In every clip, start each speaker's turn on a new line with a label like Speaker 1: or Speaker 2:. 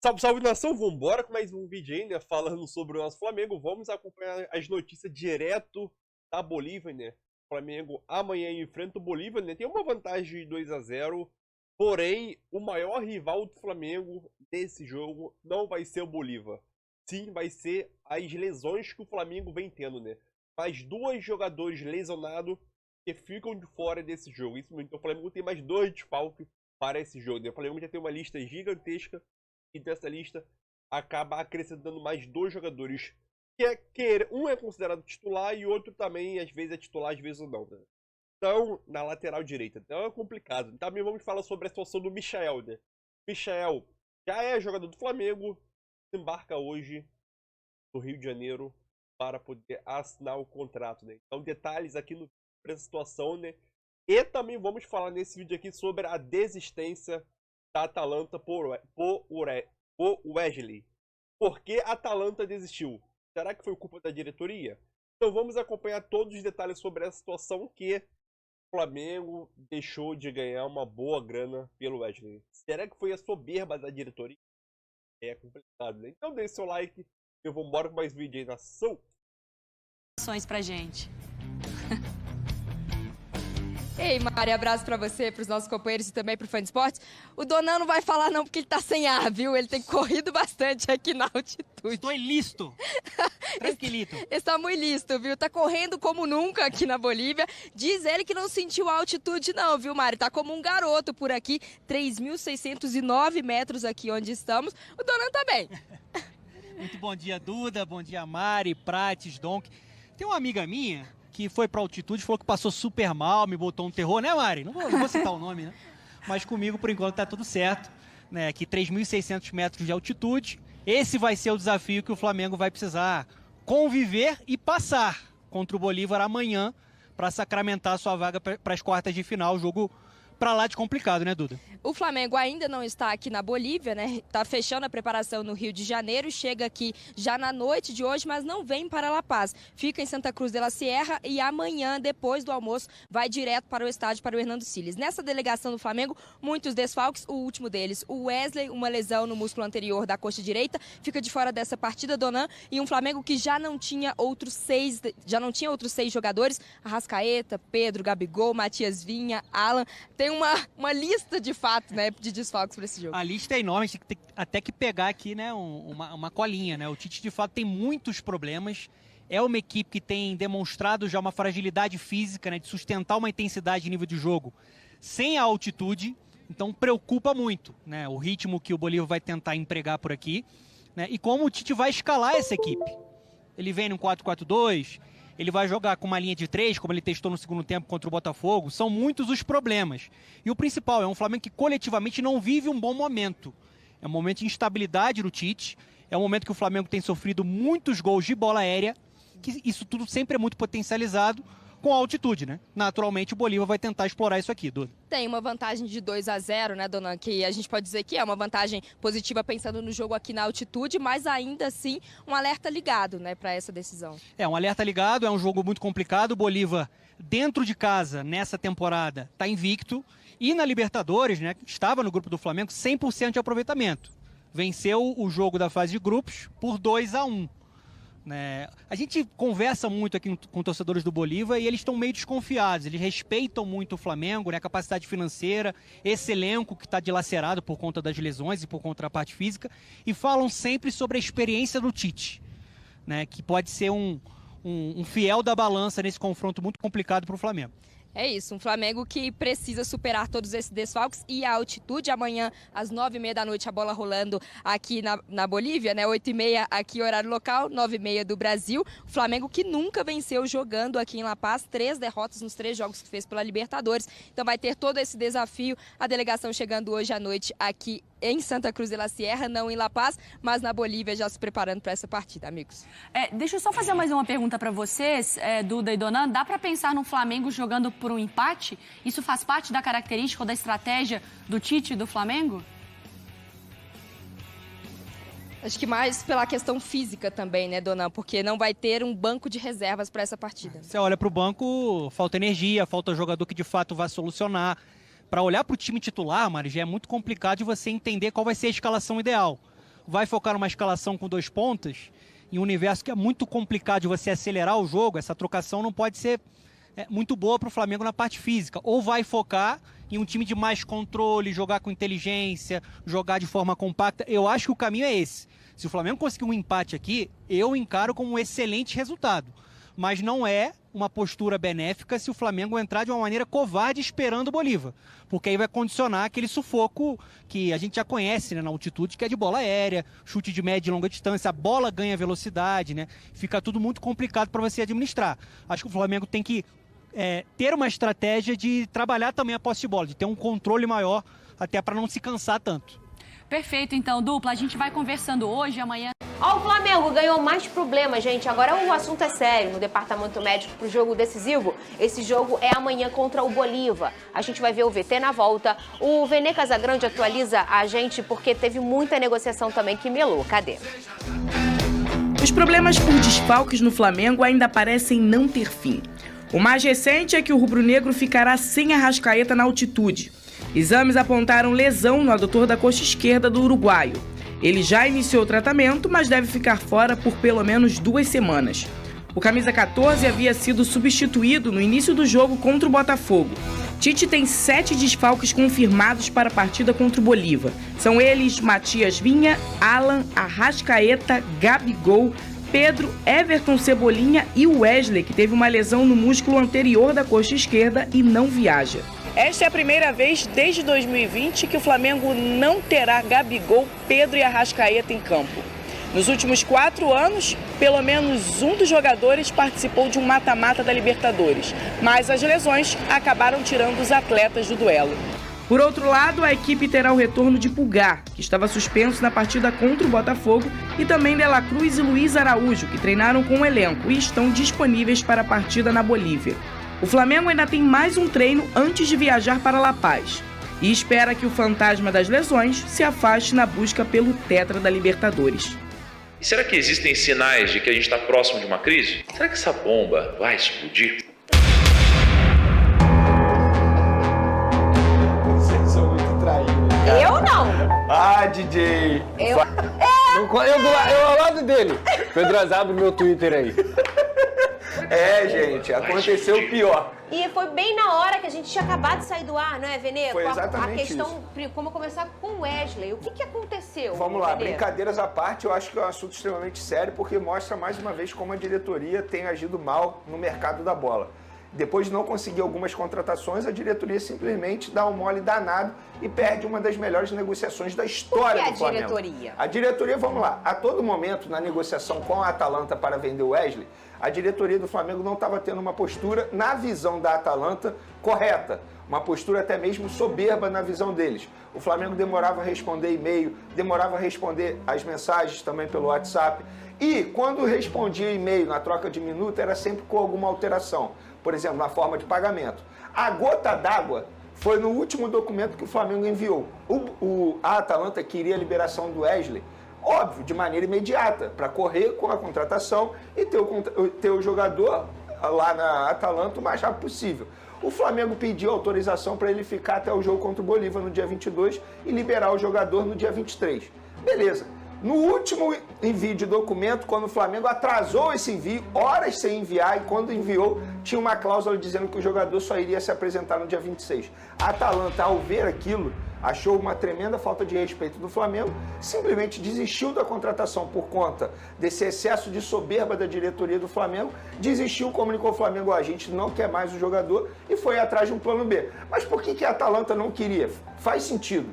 Speaker 1: Salve, salve nação, vambora com mais um vídeo aí, né, falando sobre o nosso Flamengo. Vamos acompanhar as notícias direto da Bolívia, né. O Flamengo amanhã enfrenta o Bolívia, né, tem uma vantagem de 2-0, porém, o maior rival do Flamengo nesse jogo não vai ser o Bolívia. Sim, vai ser as lesões que o Flamengo vem tendo, né. Mais dois jogadores lesionados que ficam de fora desse jogo. Isso, então o Flamengo tem mais dois desfalques para esse jogo, né. O Flamengo já tem uma lista gigantesca e dessa lista acaba acrescentando mais dois jogadores um é considerado titular e outro também às vezes é titular, às vezes não, né? Então, na lateral direita. Então é complicado. Também vamos falar sobre a situação do Michael, né? Michael já é jogador do Flamengo, embarca hoje no Rio de Janeiro para poder assinar o contrato, né? Então detalhes aqui sobre essa situação, né? E também vamos falar nesse vídeo aqui sobre a desistência da Atalanta por Wesley. Por que a Atalanta desistiu? Será que foi culpa da diretoria? Então vamos acompanhar todos os detalhes sobre essa situação que o Flamengo deixou de ganhar uma boa grana pelo Wesley. Será que foi a soberba da diretoria? É complicado, né? Então deixe seu like e vamos embora com mais vídeo aí, nação.
Speaker 2: Pra gente.
Speaker 3: Ei, Mari, abraço pra você, pros nossos companheiros e também pro Fã de Esportes. O Donan não vai falar não, porque ele tá sem ar, viu? Ele tem corrido bastante aqui na altitude.
Speaker 4: Estou listo. Tranquilito.
Speaker 3: Está muito listo, viu? Tá correndo como nunca aqui na Bolívia. Diz ele que não sentiu a altitude não, viu, Mari? Tá como um garoto por aqui, 3.609 metros aqui onde estamos. O Donan tá bem.
Speaker 4: Muito bom dia, Duda. Bom dia, Mari, Prates, Donk. Tem uma amiga minha que foi pra altitude, falou que passou super mal, me botou um terror, né, Mari? Não vou citar o nome, né? Mas comigo, por enquanto, tá tudo certo. Né? Aqui, 3.600 metros de altitude. Esse vai ser o desafio que o Flamengo vai precisar conviver e passar contra o Bolívar amanhã para sacramentar sua vaga para as quartas de final. Jogo pra lá de complicado, né, Duda?
Speaker 3: O Flamengo ainda não está aqui na Bolívia, né? Tá fechando a preparação no Rio de Janeiro, chega aqui já na noite de hoje, mas não vem para La Paz. Fica em Santa Cruz de la Sierra e amanhã, depois do almoço, vai direto para o estádio, para o Hernando Siles. Nessa delegação do Flamengo, muitos desfalques, o último deles, o Wesley, uma lesão no músculo anterior da coxa direita, fica de fora dessa partida, Donan, e um Flamengo que já não tinha outros seis jogadores, Arrascaeta, Pedro, Gabigol, Matias Vinha, Alan, tem uma lista de fato, né, de desfalques para esse jogo.
Speaker 4: A lista é enorme, tem até que pegar aqui, né, uma colinha, né? O Tite de fato tem muitos problemas. É uma equipe que tem demonstrado já uma fragilidade física, né, de sustentar uma intensidade de nível de jogo sem a altitude. Então preocupa muito, né, o ritmo que o Bolívar vai tentar empregar por aqui, né, e como o Tite vai escalar essa equipe. Ele vem no 4-4-2. Ele vai jogar com uma linha de 3, como ele testou no segundo tempo contra o Botafogo. São muitos os problemas. E o principal, é um Flamengo que coletivamente não vive um bom momento. É um momento de instabilidade no Tite. É um momento que o Flamengo tem sofrido muitos gols de bola aérea. Que isso tudo sempre é muito potencializado com a altitude, né? Naturalmente o Bolívar vai tentar explorar isso aqui, Duda.
Speaker 3: Tem uma vantagem de 2-0, né, Donan, que a gente pode dizer que é uma vantagem positiva pensando no jogo aqui na altitude, mas ainda assim um alerta ligado, né, para essa decisão.
Speaker 4: É um alerta ligado, é um jogo muito complicado. O Bolívar, dentro de casa, nessa temporada, está invicto. E na Libertadores, né, estava no grupo do Flamengo, 100% de aproveitamento. Venceu o jogo da fase de grupos por 2-1. Né? A gente conversa muito aqui com torcedores do Bolívar e eles estão meio desconfiados. Eles respeitam muito o Flamengo, né? A capacidade financeira, esse elenco que está dilacerado por conta das lesões e por conta da parte física, e falam sempre sobre a experiência do Tite, né? Que pode ser um fiel da balança nesse confronto muito complicado para o Flamengo.
Speaker 3: É isso, um Flamengo que precisa superar todos esses desfalques e a altitude. Amanhã, às 9h30 da noite, a bola rolando aqui na Bolívia, né? 8h30 aqui, horário local, 9h30 do Brasil. O Flamengo que nunca venceu jogando aqui em La Paz, 3 derrotas nos 3 jogos que fez pela Libertadores. Então vai ter todo esse desafio. A delegação chegando hoje à noite aqui em Santa Cruz de la Sierra, não em La Paz, mas na Bolívia, já se preparando para essa partida, amigos.
Speaker 2: Deixa eu só fazer mais uma pergunta para vocês, Duda e Donan. Dá para pensar no Flamengo jogando por um empate? Isso faz parte da característica ou da estratégia do Tite e do Flamengo?
Speaker 3: Acho que mais pela questão física também, né, Donan? Porque não vai ter um banco de reservas para essa partida.
Speaker 4: Você olha para o banco, falta energia, falta jogador que de fato vai solucionar. Para olhar para o time titular, Mari, já é muito complicado de você entender qual vai ser a escalação ideal. vai focar numa escalação com 2 pontas, em um universo que é muito complicado de você acelerar o jogo, essa trocação não pode ser muito boa para o Flamengo na parte física. Ou vai focar em um time de mais controle, jogar com inteligência, jogar de forma compacta. Eu acho que o caminho é esse. Se o Flamengo conseguir um empate aqui, eu encaro como um excelente resultado. Mas não é uma postura benéfica se o Flamengo entrar de uma maneira covarde esperando o Bolívar. Porque aí vai condicionar aquele sufoco que a gente já conhece, né, na altitude, que é de bola aérea, chute de média e longa distância, a bola ganha velocidade, né? Fica tudo muito complicado para você administrar. Acho que o Flamengo tem que ter uma estratégia de trabalhar também a posse de bola, de ter um controle maior, até para não se cansar tanto.
Speaker 2: Perfeito, então, dupla. A gente vai conversando hoje e amanhã.
Speaker 5: Ó, o Flamengo ganhou mais problemas, gente. Agora o assunto é sério no departamento médico pro jogo decisivo. Esse jogo é amanhã contra o Bolívar. A gente vai ver o VT na volta. O Vene Casagrande atualiza a gente porque teve muita negociação também que melou. Cadê?
Speaker 6: Os problemas por desfalques no Flamengo ainda parecem não ter fim. O mais recente é que o rubro-negro ficará sem Arrascaeta na altitude. Exames apontaram lesão no adutor da coxa esquerda do uruguaio. Ele já iniciou o tratamento, mas deve ficar fora por pelo menos 2 semanas. O camisa 14 havia sido substituído no início do jogo contra o Botafogo. Tite tem 7 desfalques confirmados para a partida contra o Bolívar. São eles Matias Vinha, Alan, Arrascaeta, Gabigol, Pedro, Everton Cebolinha e Wesley, que teve uma lesão no músculo anterior da coxa esquerda e não viaja. Esta é a primeira vez desde 2020 que o Flamengo não terá Gabigol, Pedro e Arrascaeta em campo. Nos últimos 4 anos, pelo menos um dos jogadores participou de um mata-mata da Libertadores, mas as lesões acabaram tirando os atletas do duelo. Por outro lado, a equipe terá o retorno de Pulgar, que estava suspenso na partida contra o Botafogo, e também De La Cruz e Luiz Araújo, que treinaram com o elenco e estão disponíveis para a partida na Bolívia. O Flamengo ainda tem mais um treino antes de viajar para La Paz e espera que o fantasma das lesões se afaste na busca pelo tetra da Libertadores.
Speaker 7: E será que existem sinais de que a gente está próximo de uma crise? Será que essa bomba vai explodir?
Speaker 5: Eu não.
Speaker 8: Ah, DJ. Eu ao lado dele. Pedro Azar, abre meu Twitter aí. Gente, aconteceu o pior.
Speaker 5: E foi bem na hora que a gente tinha acabado de sair do ar, não é, Vene?
Speaker 8: Foi exatamente
Speaker 5: a questão, como começar com o Wesley. O que aconteceu?
Speaker 8: Vamos lá,
Speaker 5: Vene?
Speaker 8: brincadeiras à parte, eu acho que é um assunto extremamente sério, porque mostra mais uma vez como a diretoria tem agido mal no mercado da bola. Depois de não conseguir algumas contratações, a diretoria simplesmente dá um mole danado e perde uma das melhores negociações da história do Flamengo.
Speaker 5: A diretoria?
Speaker 8: A diretoria, vamos lá, a todo momento na negociação com a Atalanta para vender o Wesley, a diretoria do Flamengo não estava tendo uma postura, na visão da Atalanta, correta. Uma postura até mesmo soberba na visão deles. O Flamengo demorava a responder e-mail, demorava a responder as mensagens também pelo WhatsApp. E quando respondia e-mail na troca de minuto, era sempre com alguma alteração. Por exemplo, na forma de pagamento. A gota d'água foi no último documento que o Flamengo enviou. A Atalanta queria a liberação do Wesley, óbvio, de maneira imediata, para correr com a contratação e ter o jogador lá na Atalanta o mais rápido possível. O Flamengo pediu autorização para ele ficar até o jogo contra o Bolívar no dia 22 e liberar o jogador no dia 23. Beleza. No último envio de documento, quando o Flamengo atrasou esse envio, horas sem enviar, e quando enviou, tinha uma cláusula dizendo que o jogador só iria se apresentar no dia 26. A Atalanta, ao ver aquilo, achou uma tremenda falta de respeito do Flamengo, simplesmente desistiu da contratação por conta desse excesso de soberba da diretoria do Flamengo, desistiu, comunicou ao Flamengo, a gente não quer mais o jogador, e foi atrás de um plano B. Mas por que a Atalanta não queria? Faz sentido.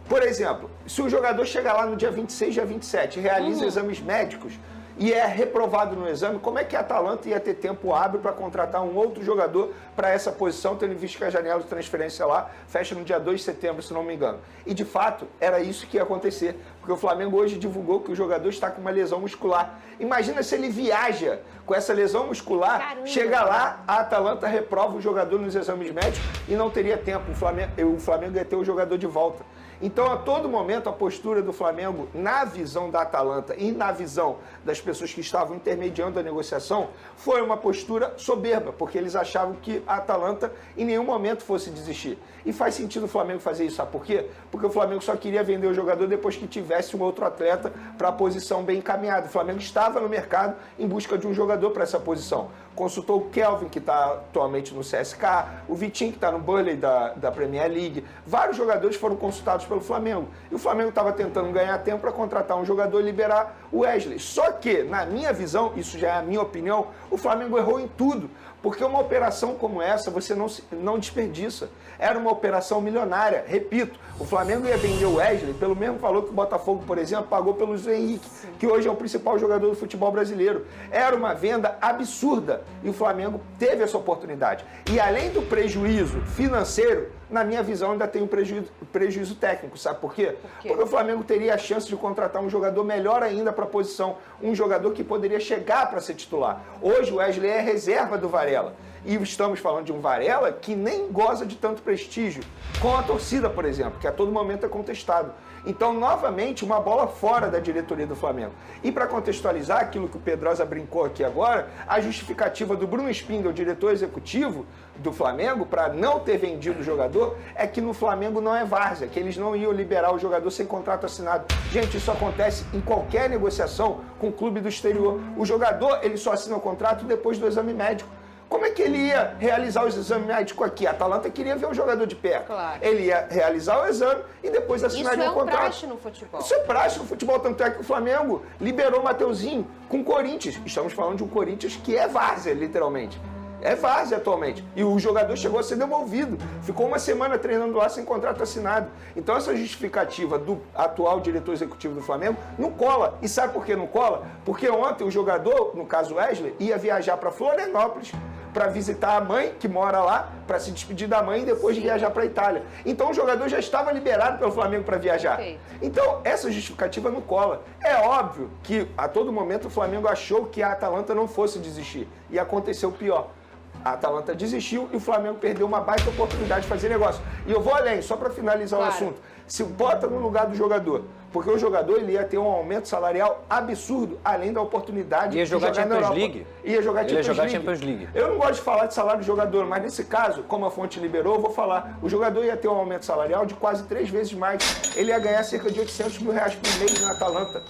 Speaker 8: Por exemplo, se o jogador chegar lá no dia 26, dia 27, realiza exames médicos e é reprovado no exame, como é que a Atalanta ia ter tempo hábil para contratar um outro jogador para essa posição, tendo visto que a janela de transferência lá fecha no dia 2 de setembro, se não me engano. E, de fato, era isso que ia acontecer, porque o Flamengo hoje divulgou que o jogador está com uma lesão muscular. Imagina se ele viaja com essa lesão muscular,
Speaker 5: Caramba.
Speaker 8: chega lá, a Atalanta reprova o jogador nos exames médicos e não teria tempo. O Flamengo ia ter o jogador de volta. Então, a todo momento, a postura do Flamengo, na visão da Atalanta e na visão das pessoas que estavam intermediando a negociação, foi uma postura soberba, porque eles achavam que a Atalanta em nenhum momento fosse desistir. E faz sentido o Flamengo fazer isso, sabe por quê? Porque o Flamengo só queria vender o jogador depois que tivesse um outro atleta para a posição bem encaminhada. O Flamengo estava no mercado em busca de um jogador para essa posição. Consultou o Kelvin, que está atualmente no CSK, o Vitinho, que está no Burnley da Premier League. Vários jogadores foram consultados pelo Flamengo. E o Flamengo estava tentando ganhar tempo para contratar um jogador e liberar o Wesley. Só que, na minha visão, isso já é a minha opinião, o Flamengo errou em tudo. Porque uma operação como essa, você não desperdiça. Era uma operação milionária. Repito, o Flamengo ia vender o Wesley pelo mesmo valor que o Botafogo, por exemplo, pagou pelo Luiz Henrique, que hoje é o principal jogador do futebol brasileiro. Era uma venda absurda e o Flamengo teve essa oportunidade. E além do prejuízo financeiro, na minha visão, ainda tem um prejuízo técnico. Sabe por quê? Porque o Flamengo teria a chance de contratar um jogador melhor ainda para a posição, um jogador que poderia chegar para ser titular. Hoje o Wesley é reserva do Varela. E estamos falando de um Varela que nem goza de tanto prestígio com a torcida, por exemplo, que a todo momento é contestado. Então, novamente, uma bola fora da diretoria do Flamengo. E para contextualizar aquilo que o Pedrosa brincou aqui agora, a justificativa do Bruno Spindel, o diretor executivo do Flamengo, para não ter vendido o jogador, é que no Flamengo não é várzea, que eles não iam liberar o jogador sem contrato assinado. Gente, isso acontece em qualquer negociação com o clube do exterior. O jogador, ele só assina o contrato depois do exame médico. Como é que ele ia realizar os exames médicos aqui? A Atalanta queria ver o jogador de perto.
Speaker 5: Claro.
Speaker 8: Ele ia realizar o exame e depois assinaria o contrato.
Speaker 5: Isso é praxe no futebol.
Speaker 8: Isso é praxe no futebol, tanto é que o Flamengo liberou o Mateuzinho com o Corinthians. Estamos falando de um Corinthians que é várzea, literalmente. É várzea atualmente. E o jogador chegou a ser devolvido. Ficou uma semana treinando lá sem contrato assinado. Então essa justificativa do atual diretor executivo do Flamengo não cola. E sabe por que não cola? Porque ontem o jogador, no caso Wesley, ia viajar para Florianópolis para visitar a mãe, que mora lá, para se despedir da mãe e depois viajar para a Itália. Então o jogador já estava liberado pelo Flamengo para viajar. Então essa justificativa não cola. É óbvio que a todo momento o Flamengo achou que a Atalanta não fosse desistir. E aconteceu o pior. A Atalanta desistiu e o Flamengo perdeu uma baita oportunidade de fazer negócio. E eu vou além, só para finalizar o assunto. Se bota no lugar do jogador, porque o jogador ele ia ter um aumento salarial absurdo, além da oportunidade
Speaker 9: de jogar Champions League.
Speaker 8: Ia jogar Champions League. Eu não gosto de falar de salário do jogador, mas nesse caso, como a fonte liberou, eu vou falar. O jogador ia ter um aumento salarial de quase 3 vezes mais. Ele ia ganhar cerca de R$800 mil por mês na Atalanta.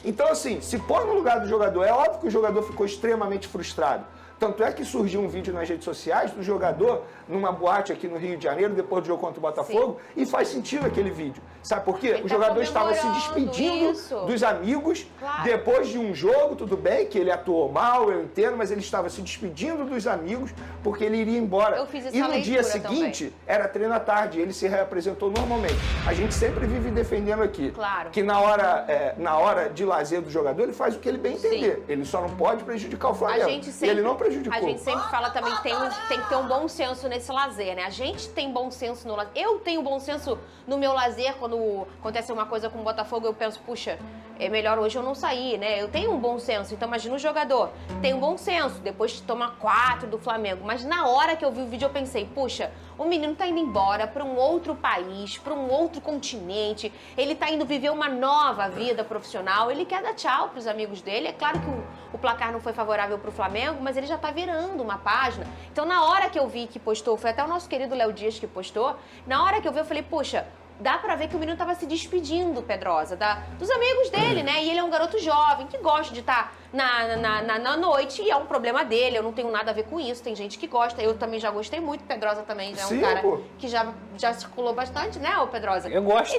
Speaker 8: Então, assim, se pôr no lugar do jogador, é óbvio que o jogador ficou extremamente frustrado. Tanto é que surgiu um vídeo nas redes sociais do jogador numa boate aqui no Rio de Janeiro, depois do jogo contra o Botafogo, e faz sentido aquele vídeo. Sabe por quê? O jogador estava se despedindo dos amigos, depois de um jogo, tudo bem, que ele atuou mal, eu entendo, mas ele estava se despedindo dos amigos porque ele iria embora.
Speaker 5: Eu fiz essa
Speaker 8: e no dia
Speaker 5: leitura
Speaker 8: seguinte,
Speaker 5: também.
Speaker 8: Era treino à tarde, ele se reapresentou normalmente. A gente sempre vive defendendo aqui que na hora de lazer do jogador, ele faz o que ele bem entender. Ele só não pode prejudicar o Flamengo. E ele não prejudicou.
Speaker 5: A gente sempre fala também que tem que ter um bom senso nesse lazer, né? A gente tem bom senso no lazer. Eu tenho bom senso no meu lazer. Quando acontece uma coisa com o Botafogo, eu penso, puxa, é melhor hoje eu não sair, né? Eu tenho um bom senso. Então, imagina o jogador. Tem um bom senso, depois de tomar 4 do Flamengo. Mas na hora que eu vi o vídeo, eu pensei, puxa, o menino tá indo embora para um outro país, para um outro continente. Ele tá indo viver uma nova vida profissional. Ele quer dar tchau pros amigos dele. É claro que o placar não foi favorável pro Flamengo, mas ele já tá virando uma página. Então, na hora que eu vi que postou, foi até o nosso querido Léo Dias que postou, na hora que eu vi, eu falei, poxa, dá pra ver que o menino tava se despedindo, Pedrosa, dos amigos dele, né? E ele é um garoto jovem, que gosta de estar na noite, e é um problema dele, eu não tenho nada a ver com isso, tem gente que gosta, eu também já gostei muito, Pedrosa também já é um cara que já circulou bastante, né, o Pedrosa?
Speaker 9: Eu gosto.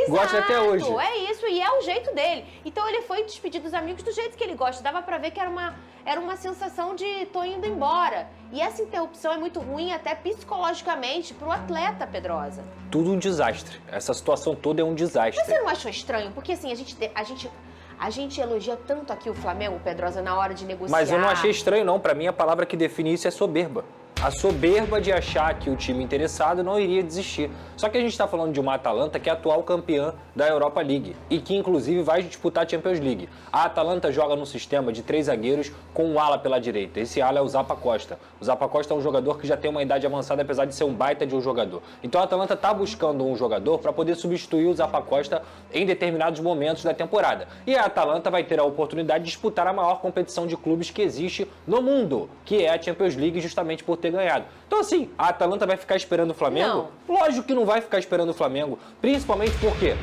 Speaker 9: Gosto até hoje.
Speaker 5: É isso, e é o jeito dele. Então ele foi despedir dos amigos do jeito que ele gosta, dava pra ver que era uma sensação de tô indo embora. E essa interrupção é muito ruim até psicologicamente pro atleta, Pedrosa.
Speaker 9: Tudo um desastre. Essa situação toda é um desastre.
Speaker 5: Mas você não achou estranho? Porque assim, a gente elogia tanto aqui o Flamengo, Pedrosa, na hora de negociar.
Speaker 9: Mas eu não achei estranho, não. Pra mim, a palavra que define isso é soberba. a soberba de achar que o time interessado não iria desistir. Só que a gente está falando de uma Atalanta que é atual campeã da Europa League e que inclusive vai disputar a Champions League. A Atalanta joga num sistema de 3 zagueiros com um ala pela direita. Esse ala é o Zappacosta. O Zappacosta é um jogador que já tem uma idade avançada, apesar de ser um baita de um jogador. Então a Atalanta está buscando um jogador para poder substituir o Zappacosta em determinados momentos da temporada. E a Atalanta vai ter a oportunidade de disputar a maior competição de clubes que existe no mundo, que é a Champions League, justamente por ter ganhado. Então assim, a Atalanta vai ficar esperando o Flamengo?
Speaker 5: Não.
Speaker 9: Lógico que não vai ficar esperando o Flamengo, principalmente porque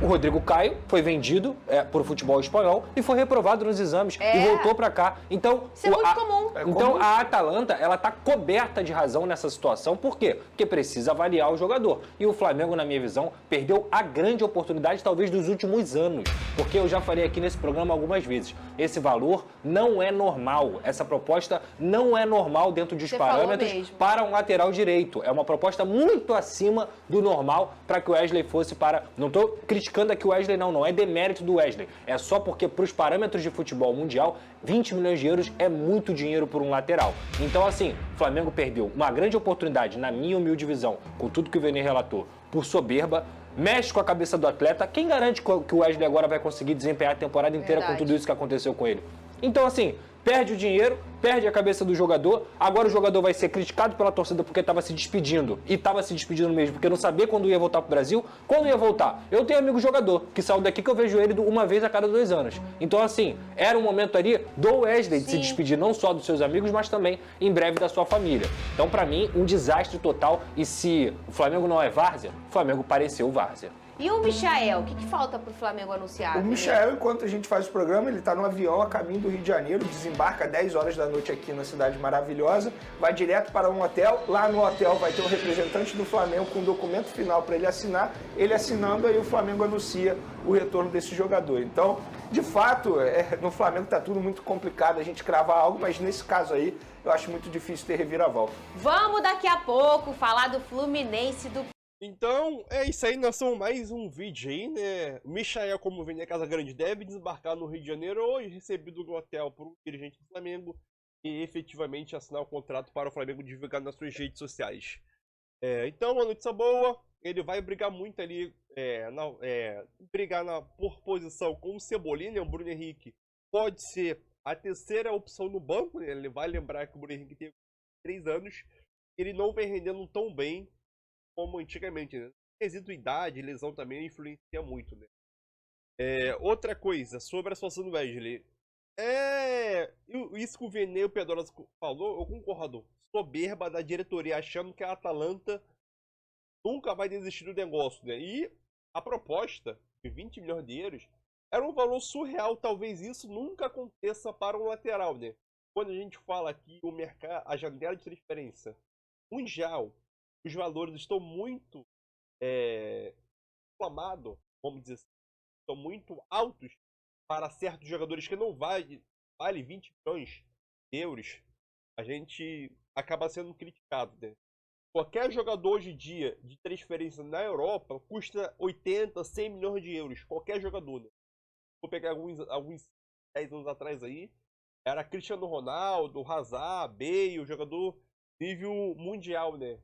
Speaker 9: o Rodrigo Caio foi vendido por o futebol espanhol e foi reprovado nos exames e voltou para cá. Então,
Speaker 5: isso é muito comum.
Speaker 9: Então a Atalanta, ela tá coberta de razão nessa situação. Por quê? Porque precisa avaliar o jogador. E o Flamengo, na minha visão, perdeu a grande oportunidade, talvez, dos últimos anos. Porque eu já falei aqui nesse programa algumas vezes. Esse valor não é normal. Essa proposta não é normal dentro dos parâmetros para um lateral direito. É uma proposta muito acima do normal para que o Wesley fosse para... Não estou criticando aqui o Wesley, não é demérito do Wesley. É só porque, para os parâmetros de futebol mundial, 20 milhões de euros é muito dinheiro por um lateral. Então, assim, o Flamengo perdeu uma grande oportunidade, na minha humilde visão, com tudo que o Vene relatou, por soberba, mexe com a cabeça do atleta. Quem garante que o Wesley agora vai conseguir desempenhar a temporada inteira com tudo isso que aconteceu com ele? Então, assim, perde o dinheiro, perde a cabeça do jogador, agora o jogador vai ser criticado pela torcida porque estava se despedindo, e estava se despedindo mesmo, porque não sabia quando ia voltar para o Brasil, quando ia voltar. Eu tenho amigo jogador, que saiu daqui que eu vejo ele uma vez a cada 2 anos. Então, assim, era um momento ali do Wesley de se despedir não só dos seus amigos, mas também, em breve, da sua família. Então, para mim, um desastre total, e se o Flamengo não é várzea, o Flamengo pareceu várzea.
Speaker 5: E o Michael, o que falta pro Flamengo anunciar?
Speaker 8: O Michael, enquanto a gente faz o programa, ele está no avião a caminho do Rio de Janeiro, desembarca às 10 horas da noite aqui na cidade maravilhosa, vai direto para um hotel, lá no hotel vai ter um representante do Flamengo com um documento final para ele assinar, ele assinando, aí o Flamengo anuncia o retorno desse jogador. Então, de fato, no Flamengo está tudo muito complicado a gente cravar algo, mas nesse caso aí, eu acho muito difícil ter reviravolta.
Speaker 5: Vamos daqui a pouco falar do Fluminense do...
Speaker 1: Então, é isso aí, nós somos mais um vídeo aí, né? O Michael, como o Vene Casagrande, deve desembarcar no Rio de Janeiro hoje, recebido no hotel por um dirigente do Flamengo e efetivamente assinar o contrato para o Flamengo divulgar nas suas redes sociais. Então, uma notícia boa, ele vai brigar muito ali, por posição com o Cebolinha, o Bruno Henrique. Pode ser a terceira opção no banco, né? Ele vai lembrar que o Bruno Henrique tem 3 anos, ele não vem rendendo tão bem como antigamente, né? Idade, lesão também influencia muito, né? Outra coisa, sobre a situação do Wesley. Isso que o Vene e o Pedrosa falou, eu concordo. Soberba da diretoria, achando que a Atalanta nunca vai desistir do negócio, né? E a proposta de 20 milhões de euros era um valor surreal. Talvez isso nunca aconteça para um lateral, né? Quando a gente fala que o mercado, a janela de transferência mundial, os valores estão muito inflamados, vamos dizer assim, estão muito altos para certos jogadores que não vale 20 milhões de euros, a gente acaba sendo criticado, né? Qualquer jogador hoje em dia de transferência na Europa custa 80, 100 milhões de euros. Qualquer jogador, né? Vou pegar alguns 10 anos atrás aí, era Cristiano Ronaldo, Hazard, Bale, o jogador nível mundial, né?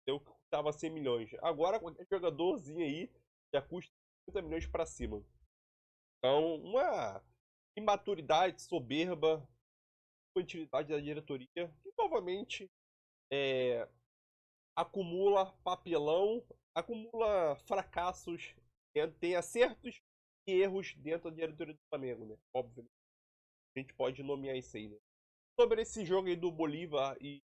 Speaker 1: Eu custava 100 milhões. Agora, qualquer jogadorzinho aí já custa 50 milhões para cima. Então, uma imaturidade, soberba, infantilidade da diretoria, que novamente acumula papelão, acumula fracassos, tem acertos e erros dentro da diretoria do Flamengo, né? Óbvio, a gente pode nomear isso aí, né? Sobre esse jogo aí do Bolívar e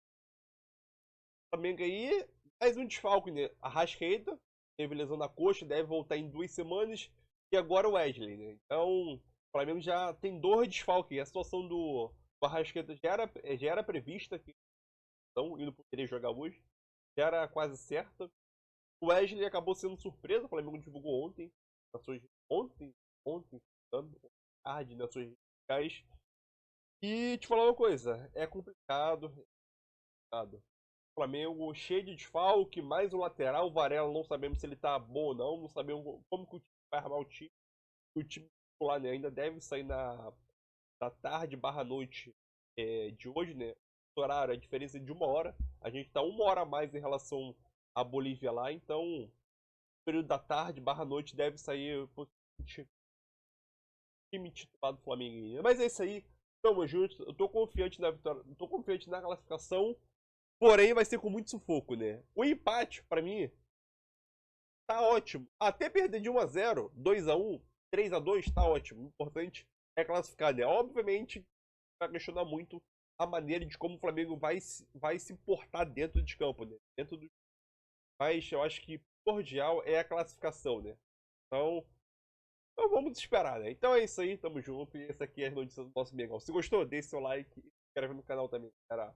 Speaker 1: Flamengo aí, mais um desfalque, né? Arrascaeta teve lesão na coxa, deve voltar em 2 semanas. E agora o Wesley, né? Então, o Flamengo já tem 2 desfalques. A situação do Arrascaeta já era prevista, que não ele não poderia jogar hoje. Já era quase certa. O Wesley acabou sendo surpresa. O Flamengo divulgou ontem, nas suas sociais. E te falar uma coisa, é complicado. O Flamengo cheio de desfalque, mais o lateral, o Varela, não sabemos se ele tá bom ou não sabemos como que o time vai armar o time. O time titular, né, ainda deve sair na tarde / noite de hoje, né? horário, a diferença é de 1 hora. A gente tá 1 hora a mais em relação à Bolívia lá, então o período da tarde / noite deve sair time titular do Flamengo. Mas é isso aí, tamo junto. Eu tô confiante na vitória, tô confiante na classificação, porém vai ser com muito sufoco, né? O empate, pra mim, tá ótimo. Até perder de 1-0, 2-1, 3-2, tá ótimo. O importante é classificar, né? Obviamente, vai questionar muito a maneira de como o Flamengo vai se portar dentro de campo, né? Mas eu acho que cordial é a classificação, né? Então vamos esperar, né? Então é isso aí, tamo junto. E essa aqui é a notícia do nosso Mengão. Se gostou, deixe seu like e se inscreve no canal também, cara.